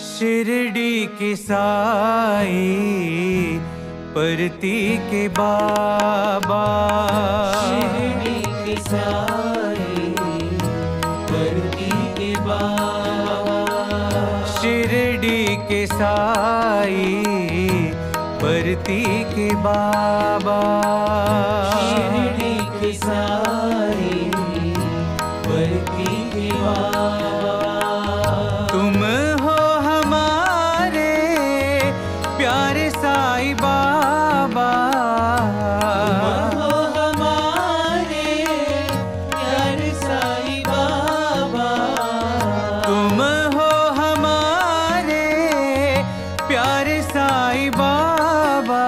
शिरडी की साई परती के बाबा, शिरडी की साई परती के बाबा, शिरडी के साई परती के बाबा, शिरडी की साई परती के बाबा। तुम हो हमारे प्यारे साई बाबा, तुम हो हमारे प्यारे साई बाबा, तुम हो हमारे प्यारे साई बाबा,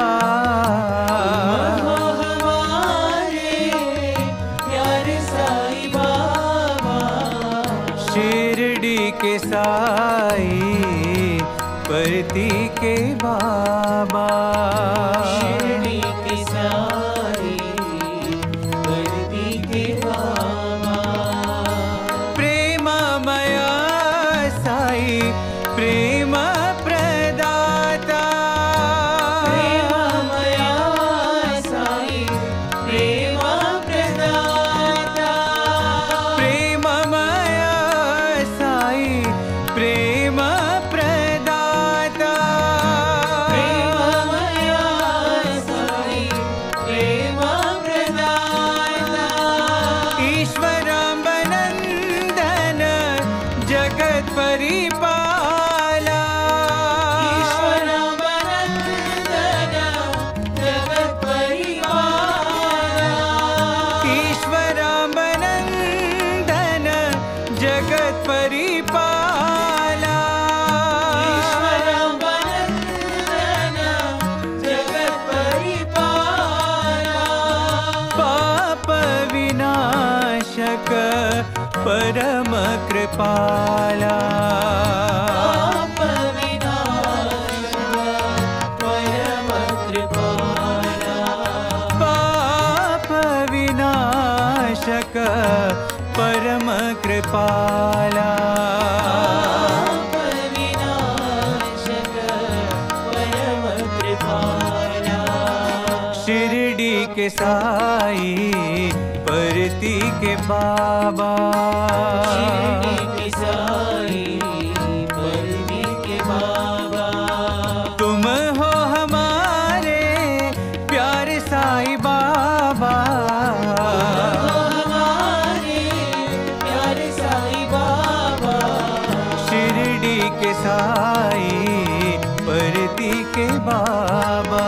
तुम हो हमारे प्यारे साई बाबा। शिरडी के साई परती के बाबा, शिरडी की साई परती के बाबा। प्रेममया साई प्रेम प्रदाता, प्रेममया साई प्रेम प्रदाता, प्रेममया साई प्रेम प्रदाता, प्रेममया साई प्रेम प्रदाता। ईश्वराम्बनन्दन जगत परिपाला, ईश्वराम्बनन्दन जगत परिपाला, ईश्वराम्बनन्दन जगत परिपाला, ईश्वराम्बनन्दन जगत परिपाला। पाप विनाशक परम कृपाला, पाप विनाशक परम कृपाला, पाप विनाशक परम कृपाला, पाप विनाशक परम कृपाला। शिरडी के साई परती के बाबा, शिरडी की साई परती के बाबा, तुम हो हमारे प्यारे साई बाबा, हमारे प्यारे साई बाबा। शिरडी के साई परती के बाबा,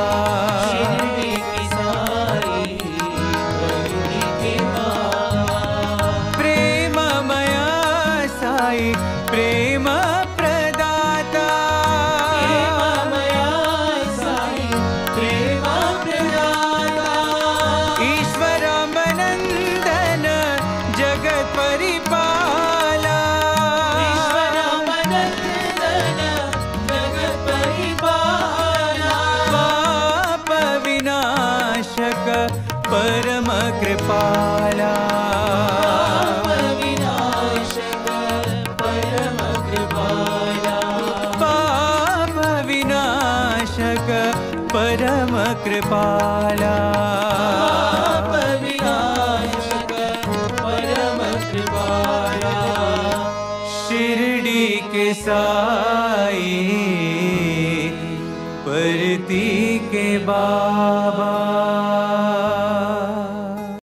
शिरडी की साई परती के बाबा, प्रेममया साई प्रेम प्रदाता, प्रेममया साई प्रेम प्रदाता, ईश्वराम्बनन्दन जगत परिपाला, ईश्वराम्बनन्दन जगत परिपाला, पाप विनाशक परम कृपाला, पाप विनाशक परम कृपाला, पाप विनाशक परम कृपाला, पाप विनाशक परम कृपाला। शिरडी के साई परती के बाबा।